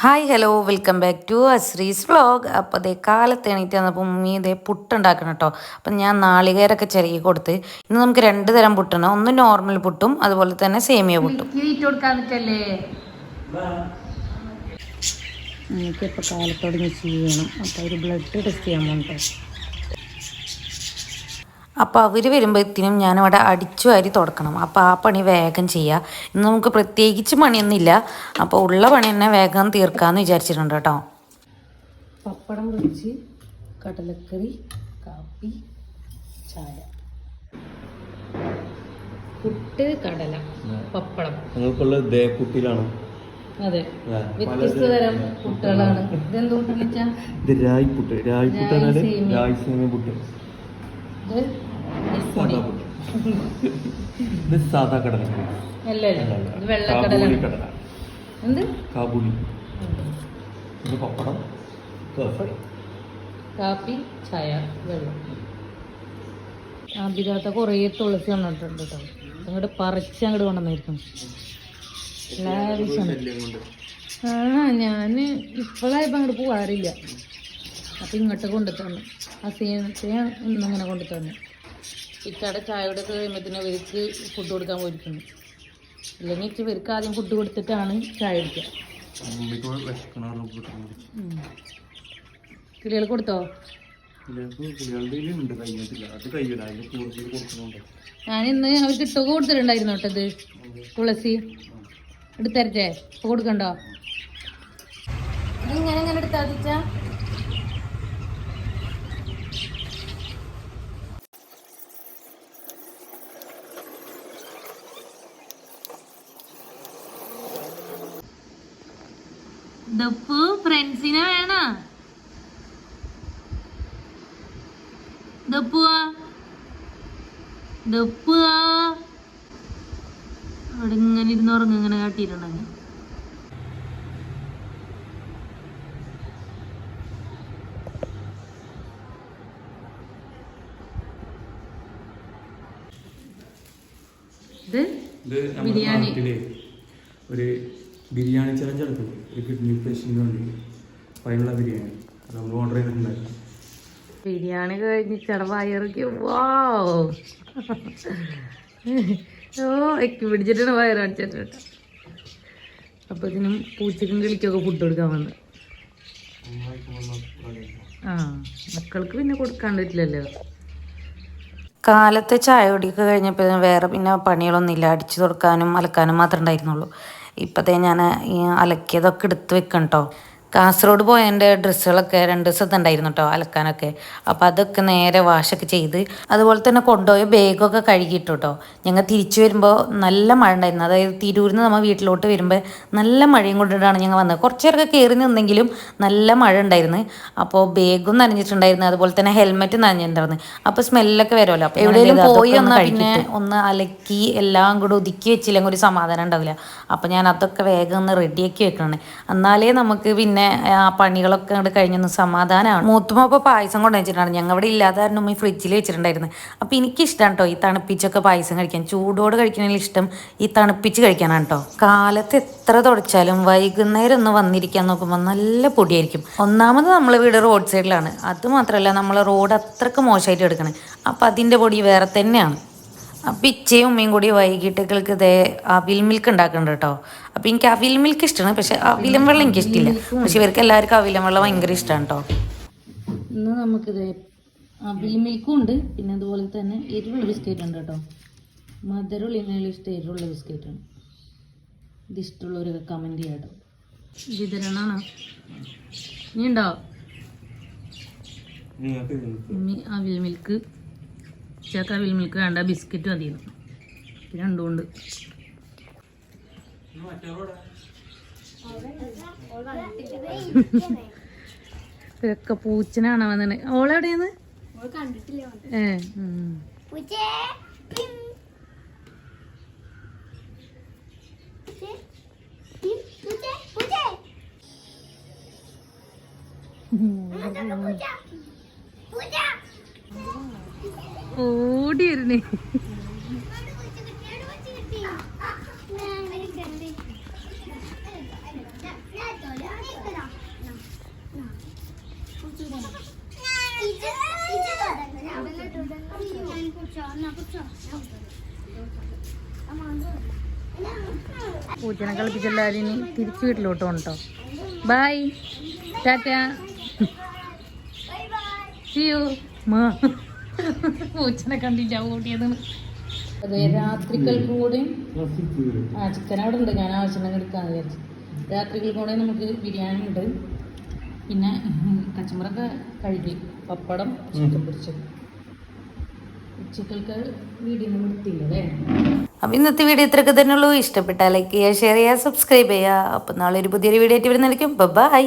Hi hello welcome back to Ashree's vlog. അപ്പോൾ അതേ കാലത്ത് എണീറ്റ് വന്നപ്പോൾ മമ്മി ഇതേ പുട്ടുണ്ടാക്കണം കേട്ടോ. അപ്പം ഞാൻ നാളികേരമൊക്കെ ചിരകി കൊടുത്ത് ഇന്ന് നമുക്ക് 2 തരം പുട്ടാണ്. ഒന്ന് നോർമൽ പുട്ടും അതുപോലെ തന്നെ സേമിയ പുട്ടും. എനിക്കിപ്പോൾ കാലത്തോടെ ചെയ്യണം. അപ്പോൾ ഒരു ബ്ലഡ് ടെസ്റ്റ് ചെയ്യാൻ പോകട്ടെ. അപ്പോൾ അവർ വരുമ്പോഴത്തേനും ഞാനവിടെ അടിച്ചു വാരി തുടക്കണം. അപ്പോൾ ആ പണി വേഗം ചെയ്യുക. ഇന്ന് നമുക്ക് പ്രത്യേകിച്ച് പണിയൊന്നുമില്ല. അപ്പോൾ ഉള്ള പണി തന്നെ വേഗം തീർക്കാമെന്ന് വിചാരിച്ചിട്ടുണ്ട് കേട്ടോ. പപ്പടം പൊരിച്ച്, കടലക്കറി, കാപ്പി, ചായ, പുട്ട്, കടല, പപ്പടം. പുട്ടിലാണ്. അതെ, വ്യത്യസ്ത തരം പുട്ടുകളാണ്. ഇതെന്ത് പുട്ടാണ്? ഇത് രായ്പുട്ട്. രായ്പുട്ട് രായ് സേമിയ പുട്ട്. ഇത് സാധാ കടല. വെള്ളക്കടല. കാബൂലി. ഇത് പപ്പടം, കാപ്പി, ചായ, വെള്ളം. അതിനകത്ത് കുറേ തുളസി വന്നിട്ടുണ്ട് കേട്ടോ. അങ്ങോട്ട് പറിച്ച് അങ്ങോട്ട് കൊണ്ടുവന്നായിരിക്കും. ഞാൻ ഇപ്പോഴായപ്പോൾ അങ്ങോട്ട് പോകാറില്ല. അപ്പം ഇങ്ങോട്ട് കൊണ്ടുതന്നു. ആ സേമിയ ഇന്നിങ്ങനെ കൊണ്ടുതന്നു. ഇച്ചയുടെ ചായയുടെ ഒക്കെ കഴിയുമ്പോഴത്തേനും ഇവർക്ക് ഫുഡ് കൊടുക്കാൻ പോയിരിക്കുന്നു. ഇല്ലെങ്കിൽ ഇവർക്ക് ആദ്യം ഫുഡ് കൊടുത്തിട്ടാണ് ചായ കുടിക്കുക. കിളികൾ കൊടുത്തോ? ഞാനിന്ന് അവർക്ക് ഇട്ടൊക്കെ കൊടുത്തിട്ടുണ്ടായിരുന്നു കേട്ടത്. തുളസി എടുത്തരച്ചേ ഇപ്പൊ കൊടുക്കണ്ടോ? ഇതിങ്ങനെ ഇങ്ങനെ എടുത്താ ദപ്പു ഫ്രണ്ട്സിനെ വേണ ദപ്പുവാ ദപ്പുവാ അവിടെ ഇങ്ങനെ ഇരുന്ന് ഉറങ്ങും. ഇങ്ങനെ കാട്ടിയിട്ടുണ്ടെങ്കിൽ ബിരിയാണി. ഒരു ബിരിയാണി ചലഞ്ച് നടത്തുന്നു. ഒരു കിഡ്നി പേഷ്യൻ്റ് വേണ്ടി അതിനുള്ള ബിരിയാണി നമ്മൾ ഓർഡർ ചെയ്തിട്ടുണ്ടായിരുന്നു. ബിരിയാണി കഴിഞ്ഞ് ചടവായിറക്കി. വാ എക്കി പിടിച്ചിട്ടാണ് വയറാണിച്ചിട്ട്. അപ്പോൾ ഇതിനും പൂച്ചക്കും കിളിക്കൊക്കെ ഫുഡ് കൊടുക്കാൻ വന്ന്. മക്കൾക്ക് പിന്നെ കൊടുക്കാൻ പറ്റില്ലല്ലോ. കാലത്തെ ചായ കുടിയൊക്കെ കഴിഞ്ഞപ്പോൾ വേറെ പിന്നെ പണികളൊന്നുമില്ല. അടിച്ചു തുടക്കാനും അലക്കാനും മാത്രമേ ഉണ്ടായിരുന്നുള്ളൂ. ഇപ്പോഴത്തെ ഞാൻ ഈ അലക്കിയതൊക്കെ എടുത്ത് വെക്കണം കേട്ടോ. കാസർഗോഡ് പോയതിൻ്റെ ഡ്രസ്സുകളൊക്കെ 2 ദിവസത്തെ ഉണ്ടായിരുന്നു കേട്ടോ അലക്കാനൊക്കെ. അപ്പോൾ അതൊക്കെ നേരെ വാഷൊക്കെ ചെയ്ത് അതുപോലെ തന്നെ കൊണ്ടുപോയ ബാഗൊക്കെ കഴുകിയിട്ടു കേട്ടോ. ഞങ്ങൾ തിരിച്ചു വരുമ്പോൾ നല്ല മഴ ഉണ്ടായിരുന്നു. അതായത് തിരൂരിൽ നിന്ന് നമ്മൾ വീട്ടിലോട്ട് വരുമ്പോൾ നല്ല മഴയും കൊണ്ടിട്ടാണ് ഞങ്ങൾ വന്നത്. കുറച്ച് നേരമൊക്കെ കയറി നിന്നെങ്കിലും നല്ല മഴ ഉണ്ടായിരുന്നു. അപ്പോൾ ബാഗും നനഞ്ഞിട്ടുണ്ടായിരുന്നു. അതുപോലെ തന്നെ ഹെൽമെറ്റ് നനഞ്ഞിട്ടുണ്ടായിരുന്നു. അപ്പോൾ സ്മെല്ലൊക്കെ വരുമല്ലോ. അപ്പോൾ എവിടെയെങ്കിലും പോയി വന്നാൽ പിന്നെ ഒന്ന് അലക്കി എല്ലാം കൂടെ ഒതുക്കി വെച്ചില്ലെങ്കിൽ ഒരു സമാധാനം ഉണ്ടാവില്ല. അപ്പോൾ ഞാൻ അതൊക്കെ വേഗം ഒന്ന് റെഡിയാക്കി വെക്കണം. എന്നാലേ നമുക്ക് പിന്നെ ആ പണികളൊക്കെ അങ്ങോട്ട് കഴിഞ്ഞൊന്ന് സമാധാനമാണ്. മൂത്തുമ്മ ഇപ്പോൾ പായസം കൊണ്ടു വെച്ചിട്ടാണ്. ഞങ്ങൾ ഇവിടെ ഇല്ലാതെ കാരണം ഈ ഫ്രിഡ്ജിൽ വെച്ചിട്ടുണ്ടായിരുന്നു. അപ്പോൾ എനിക്കിഷ്ടമാണ് കേട്ടോ ഈ തണുപ്പിച്ചൊക്കെ പായസം കഴിക്കാൻ. ചൂടോട് കഴിക്കണമെങ്കിൽ ഇഷ്ടം ഈ തണുപ്പിച്ച് കഴിക്കാനാണ് കേട്ടോ. കാലത്ത് എത്ര തുടച്ചാലും വൈകുന്നേരം ഒന്ന് വന്നിരിക്കാൻ നോക്കുമ്പോൾ നല്ല പൊടിയായിരിക്കും. ഒന്നാമത് നമ്മൾ വീട് റോഡ് സൈഡിലാണ്. അതുമാത്രമല്ല നമ്മൾ റോഡ് അത്രക്ക് മോശമായിട്ട് എടുക്കണേ. അപ്പോൾ അതിൻ്റെ പൊടി വേറെ തന്നെയാണ്. അപ്പം ഇച്ചയും ഉമ്മയും കൂടി വൈകിട്ടേക്ക് ഇതേ അവിൽ മിൽക്ക് ഉണ്ടാക്കുന്നുണ്ട് കേട്ടോ. അപ്പം എനിക്ക് അവിൽ മിൽക്ക് ഇഷ്ടമാണ്. പക്ഷെ അവിലും വെള്ളം എനിക്ക് ഇഷ്ടമില്ല. പക്ഷെ ഇവർക്ക് എല്ലാവർക്കും അവിലും വെള്ളം ഭയങ്കര ഇഷ്ടമാണ് കേട്ടോ. ഇന്ന് നമുക്കിത് അവിൽ മിൽക്കും ഉണ്ട്. പിന്നെ അതുപോലെ തന്നെ എരിവുള്ള ബിസ്ക്കറ്റ് ഉണ്ട് കേട്ടോ. മധുരമുള്ള ഇഷ്ടം എരിവുള്ള ബിസ്ക്കറ്റാണ്. ഇത് ഇഷ്ടമുള്ളവരൊക്കെ കമൻറ്റ് ചെയ്യാം കേട്ടോ. വിതരണമാണ്. ഇനി ഉണ്ടോ അവിൽ മിൽക്ക്? അവിൽ മിൽക്ക് വേണ്ട, ബിസ്ക്കറ്റ് മതിയെന്ന്. രണ്ടുമുണ്ട്. ഇതൊക്കെ പൂച്ചനാണോ വന്നെ? ഓളെവിടെയാണ്? ഓടി വരുന്നേ. പൂച്ചനെ കളിപ്പിച്ചെല്ലാവരും ഇനി തിരിച്ച് വീട്ടിലോട്ട് കൊണ്ടോ. Bye, ta-ta, see you. പൂച്ചനെ കണ്ടിട്ട് ഓടിയതാണ്. അതെ, രാത്രികൾക്കും കൂടി ചിക്കൻ അവിടെ ഉണ്ട്. ഞാൻ ആവശ്യം എടുക്കാന്ന് വിചാരിച്ചു. രാത്രികൾക്കും കൂടെ നമുക്ക് ബിരിയാണി ഉണ്ട്. പിന്നെ കച്ചമ്പറൊക്കെ കഴുകി, പപ്പടം, ചിക്കൻ പൊരിച്ചത്. ഉച്ചക്കൾക്ക് വീഡിയോ ഒന്നും എടുത്തില്ലേ. അപ്പം ഇന്നത്തെ വീഡിയോ ഇത്രയൊക്കെ തന്നെയുള്ളൂ. ഇഷ്ടപ്പെട്ടാൽ ലൈക്ക് ചെയ്യുക, ഷെയർ ചെയ്യുക, സബ്സ്ക്രൈബ് ചെയ്യുക. അപ്പം നാളെ ഒരു പുതിയൊരു വീഡിയോ ആയിട്ട് വരുന്നതായിരിക്കും. ബൈ.